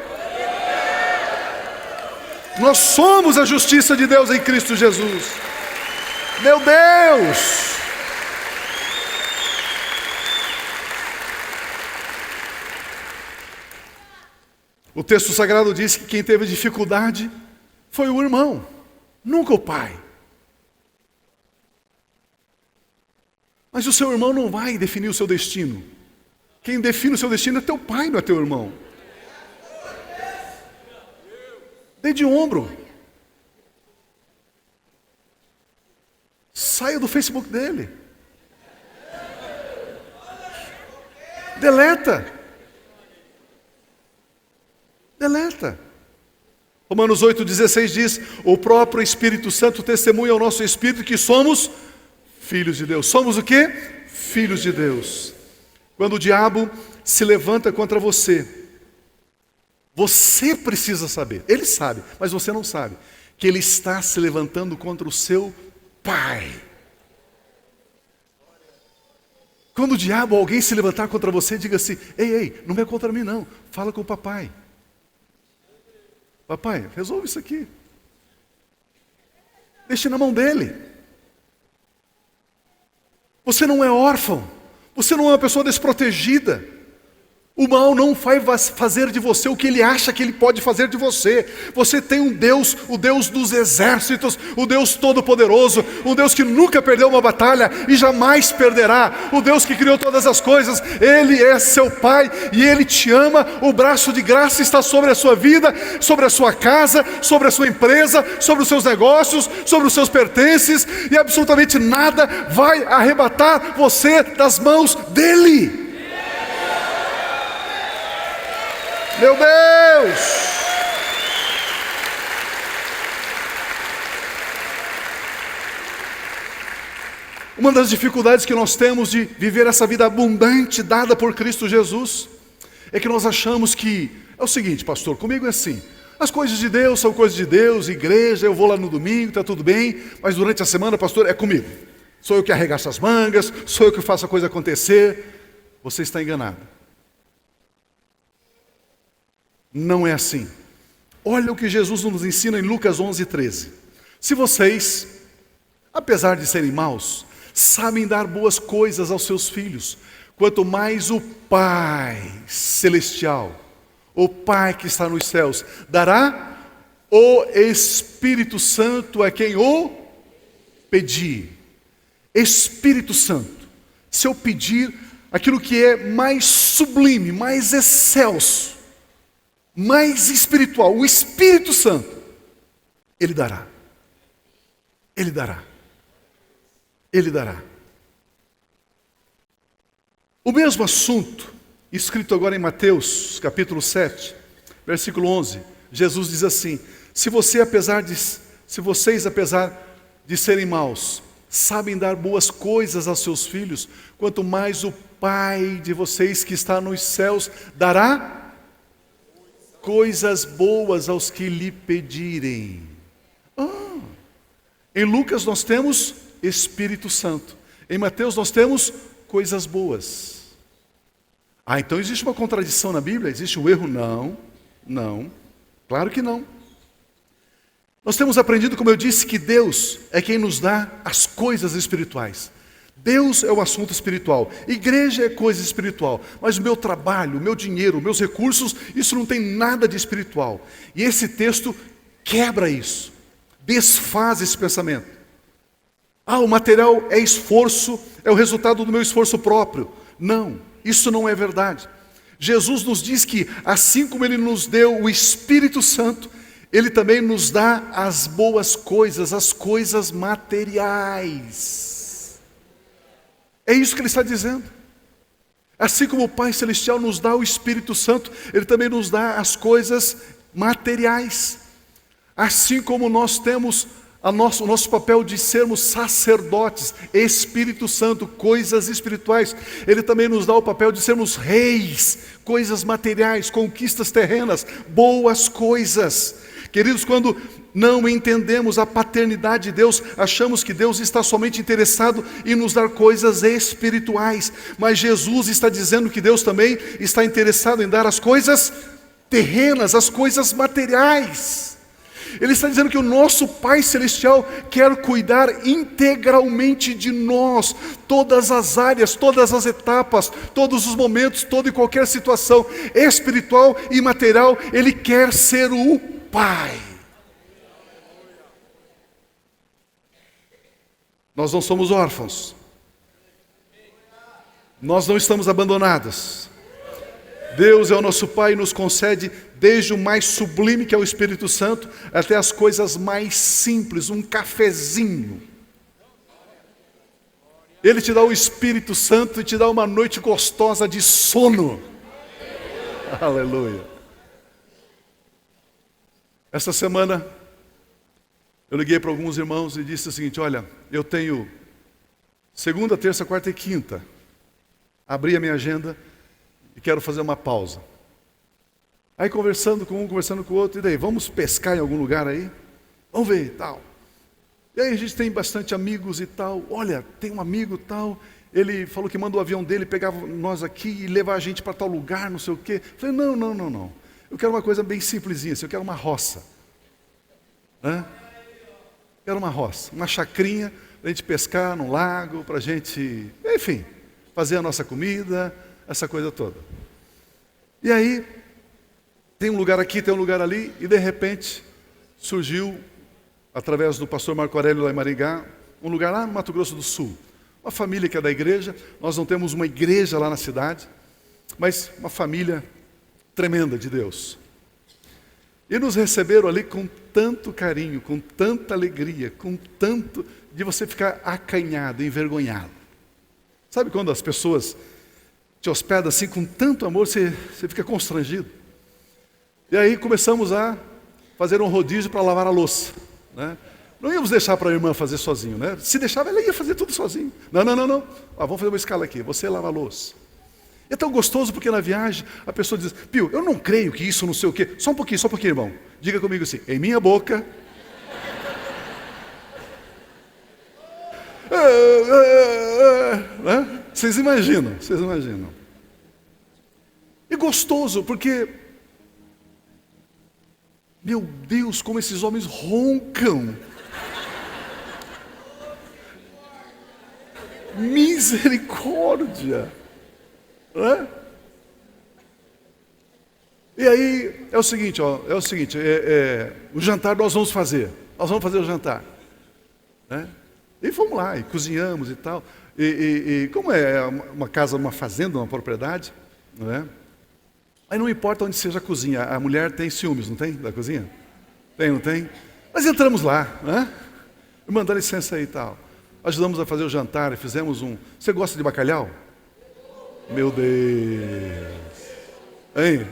Nós somos a justiça de Deus em Cristo Jesus. Meu Deus! O texto sagrado diz que quem teve dificuldade foi o irmão, nunca o pai. Mas o seu irmão não vai definir o seu destino. Quem define o seu destino é teu pai, não é teu irmão. Dê de ombro. Saia do Facebook dele. Deleta. Romanos 8,16 diz: o próprio Espírito Santo testemunha ao nosso espírito que somos filhos de Deus. Somos o quê? filhos de Deus. Quando o diabo se levanta contra você, você precisa saber, ele sabe, mas você não sabe, que ele está se levantando contra o seu pai. Quando o diabo, alguém se levantar contra você, diga assim: ei, não é contra mim não, fala com o papai. Papai, resolve isso aqui. Deixe na mão dele. Você não é órfão, você não é uma pessoa desprotegida. O mal não vai fazer de você o que ele acha que ele pode fazer de você. Você tem um Deus, o Deus dos exércitos, o Deus todo-poderoso, um Deus que nunca perdeu uma batalha e jamais perderá, o Deus que criou todas as coisas. Ele é seu Pai e Ele te ama. O braço de graça está sobre a sua vida, sobre a sua casa, sobre a sua empresa, sobre os seus negócios, sobre os seus pertences, e absolutamente nada vai arrebatar você das mãos dEle. Meu Deus! Uma das dificuldades que nós temos de viver essa vida abundante dada por Cristo Jesus é que nós achamos que é o seguinte: pastor, comigo é assim, as coisas de Deus são coisas de Deus, igreja, eu vou lá no domingo, está tudo bem, mas durante a semana, pastor, é comigo. Sou eu que arregaço as mangas, sou eu que faço a coisa acontecer. Você está enganado. Não é assim. Olha o que Jesus nos ensina em Lucas 11:13. Se vocês, apesar de serem maus, sabem dar boas coisas aos seus filhos, quanto mais o Pai Celestial, o Pai que está nos céus, dará o Espírito Santo a quem o pedir. Espírito Santo. Se eu pedir aquilo que é mais sublime, mais excelso, mais espiritual, o Espírito Santo, Ele dará. Ele dará. Ele dará. O mesmo assunto, escrito agora em Mateus, capítulo 7, versículo 11, Jesus diz assim: se vocês, apesar de serem maus, sabem dar boas coisas aos seus filhos, quanto mais o Pai de vocês que está nos céus dará coisas boas aos que lhe pedirem. Em Lucas nós temos Espírito Santo. Em Mateus nós temos coisas boas. Então existe uma contradição na Bíblia? Existe um erro? Não. Claro que não. Nós temos aprendido, como eu disse, que Deus é quem nos dá as coisas espirituais. Deus é o assunto espiritual, igreja é coisa espiritual, mas o meu trabalho, o meu dinheiro, meus recursos, isso não tem nada de espiritual. E esse texto quebra isso, desfaz esse pensamento. O material é esforço, é o resultado do meu esforço próprio. Não, isso não é verdade. Jesus nos diz que assim como Ele nos deu o Espírito Santo, Ele também nos dá as boas coisas, as coisas materiais. É isso que Ele está dizendo. Assim como o Pai Celestial nos dá o Espírito Santo, Ele também nos dá as coisas materiais. Assim como nós temos o nosso papel de sermos sacerdotes, Espírito Santo, coisas espirituais, Ele também nos dá o papel de sermos reis, coisas materiais, conquistas terrenas, boas coisas. Queridos, quando não entendemos a paternidade de Deus, achamos que Deus está somente interessado em nos dar coisas espirituais, mas Jesus está dizendo que Deus também está interessado em dar as coisas terrenas, as coisas materiais. Ele está dizendo que o nosso Pai Celestial quer cuidar integralmente de nós, todas as áreas, todas as etapas, todos os momentos, toda e qualquer situação espiritual e material. Ele quer ser o Pai. Nós não somos órfãos. Nós não estamos abandonados. Deus é o nosso Pai e nos concede desde o mais sublime, que é o Espírito Santo, até as coisas mais simples, um cafezinho. Ele te dá o Espírito Santo e te dá uma noite gostosa de sono. Aleluia. Essa semana, eu liguei para alguns irmãos e disse o seguinte: olha, eu tenho segunda, terça, quarta e quinta abri a minha agenda e quero fazer uma pausa. Aí conversando com um, conversando com o outro, e daí, vamos pescar em algum lugar aí? Vamos ver e tal. E aí a gente tem bastante amigos e tal. Olha, tem um amigo tal, ele falou que manda o avião dele, pegava nós aqui e levar a gente para tal lugar, não sei o quê. Eu falei, não. Eu quero uma coisa bem simplesinha, assim, eu quero uma roça. Quero uma roça, uma chacrinha, para a gente pescar num lago, para a gente, enfim, fazer a nossa comida, essa coisa toda. E aí, tem um lugar aqui, tem um lugar ali, e de repente surgiu, através do pastor Marco Aurélio lá em Maringá, um lugar lá no Mato Grosso do Sul. Uma família que é da igreja, nós não temos uma igreja lá na cidade, mas uma família tremenda de Deus. E nos receberam ali com tanto carinho, com tanta alegria, com tanto de você ficar acanhado, envergonhado. Sabe quando as pessoas te hospedam assim com tanto amor, você fica constrangido? E aí começamos a fazer um rodízio para lavar a louça, né? Não íamos deixar para a irmã fazer sozinho, né? Se deixava, ela ia fazer tudo sozinho. Não. Vamos fazer uma escala aqui, você lava a louça. É tão gostoso porque na viagem a pessoa diz, Pio, eu não creio que isso não sei o quê. Só um pouquinho, irmão. Diga comigo assim, em minha boca. Vocês imaginam. E gostoso porque, meu Deus, como esses homens roncam. Misericórdia. E aí é o seguinte, o jantar nós vamos fazer o jantar, né? E fomos lá, e cozinhamos e tal, e como é uma casa, uma fazenda, uma propriedade, não é? Aí não importa onde seja a cozinha, a mulher tem ciúmes, não tem, da cozinha? Tem, não tem? Mas entramos lá, né? Mandar licença aí e tal, ajudamos a fazer o jantar, fizemos você gosta de bacalhau? Meu Deus! Hein?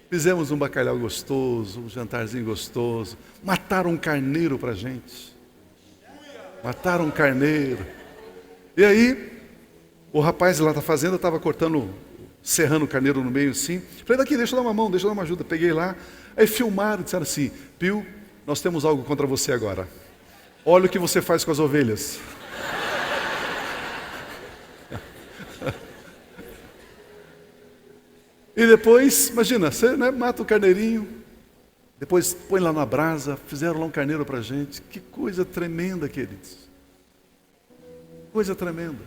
Fizemos um bacalhau gostoso, um jantarzinho gostoso. Mataram um carneiro para a gente. Mataram um carneiro. E aí, o rapaz lá da fazenda estava serrando o carneiro no meio assim. Falei, daqui, deixa eu dar uma mão, deixa eu dar uma ajuda. Peguei lá, aí filmaram, disseram assim, Pio, nós temos algo contra você agora. Olha o que você faz com as ovelhas. E depois, imagina, você, né, mata o carneirinho, depois põe lá na brasa, fizeram lá um carneiro para a gente. Que coisa tremenda, queridos. Coisa tremenda.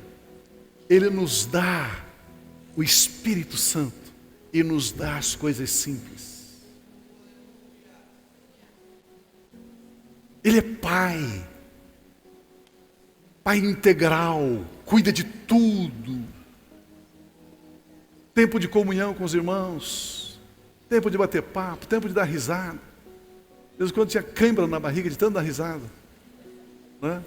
Ele nos dá o Espírito Santo e nos dá as coisas simples. Ele é Pai. Pai integral, cuida de tudo. Tempo de comunhão com os irmãos, tempo de bater papo, tempo de dar risada. De vez em quando tinha cãibra na barriga de tanto dar risada, né?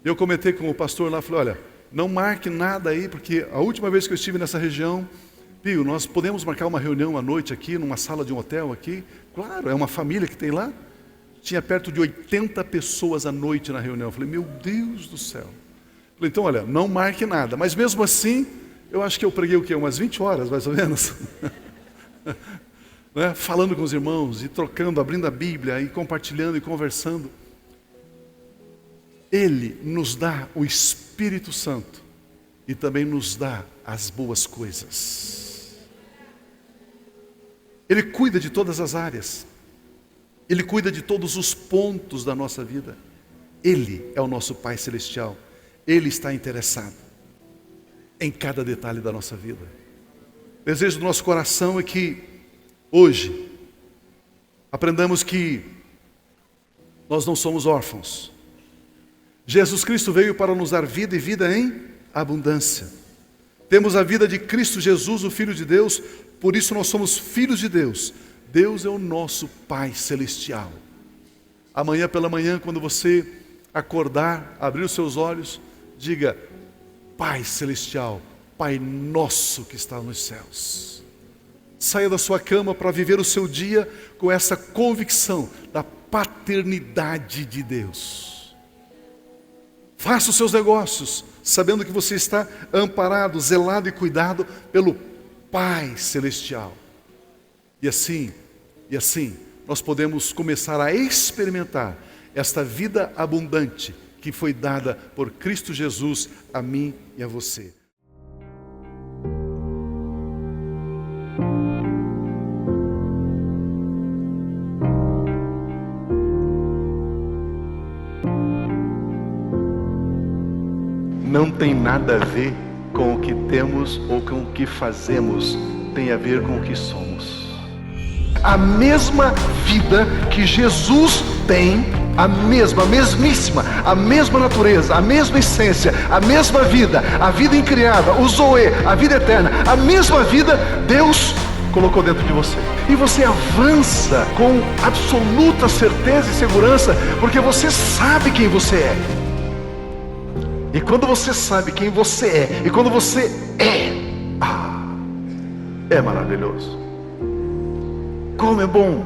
Eu comentei com o pastor lá, falei, olha, não marque nada aí, porque a última vez que eu estive nessa região, Pio, nós podemos marcar uma reunião à noite aqui, numa sala de um hotel aqui? Claro, é uma família que tem lá. Tinha perto de 80 pessoas à noite na reunião. Eu falei, meu Deus do céu. Falei, então olha, não marque nada, mas mesmo assim, eu acho que eu preguei o quê? Umas 20 horas, mais ou menos. Né? Falando com os irmãos, e trocando, abrindo a Bíblia, e compartilhando e conversando. Ele nos dá o Espírito Santo, e também nos dá as boas coisas. Ele cuida de todas as áreas. Ele cuida de todos os pontos da nossa vida. Ele é o nosso Pai Celestial. Ele está interessado em cada detalhe da nossa vida. O desejo do nosso coração é que hoje aprendamos que nós não somos órfãos. Jesus Cristo veio para nos dar vida e vida em abundância. Temos a vida de Cristo Jesus, o Filho de Deus, por isso nós somos filhos de Deus. Deus é o nosso Pai Celestial. Amanhã pela manhã, quando você acordar, abrir os seus olhos, diga, Pai Celestial, Pai nosso que está nos céus. Saia da sua cama para viver o seu dia com essa convicção da paternidade de Deus. Faça os seus negócios, sabendo que você está amparado, zelado e cuidado pelo Pai Celestial. E assim, nós podemos começar a experimentar esta vida abundante que foi dada por Cristo Jesus a mim e a você. Não tem nada a ver com o que temos ou com o que fazemos, tem a ver com o que somos. A mesma vida que Jesus tem, a mesmíssima, a mesma natureza, a mesma essência, a mesma vida, a vida incriada, o Zoe, a vida eterna, a mesma vida Deus colocou dentro de você. E você avança com absoluta certeza e segurança, porque você sabe quem você é. E quando você sabe quem você é, e quando você é maravilhoso. Como é bom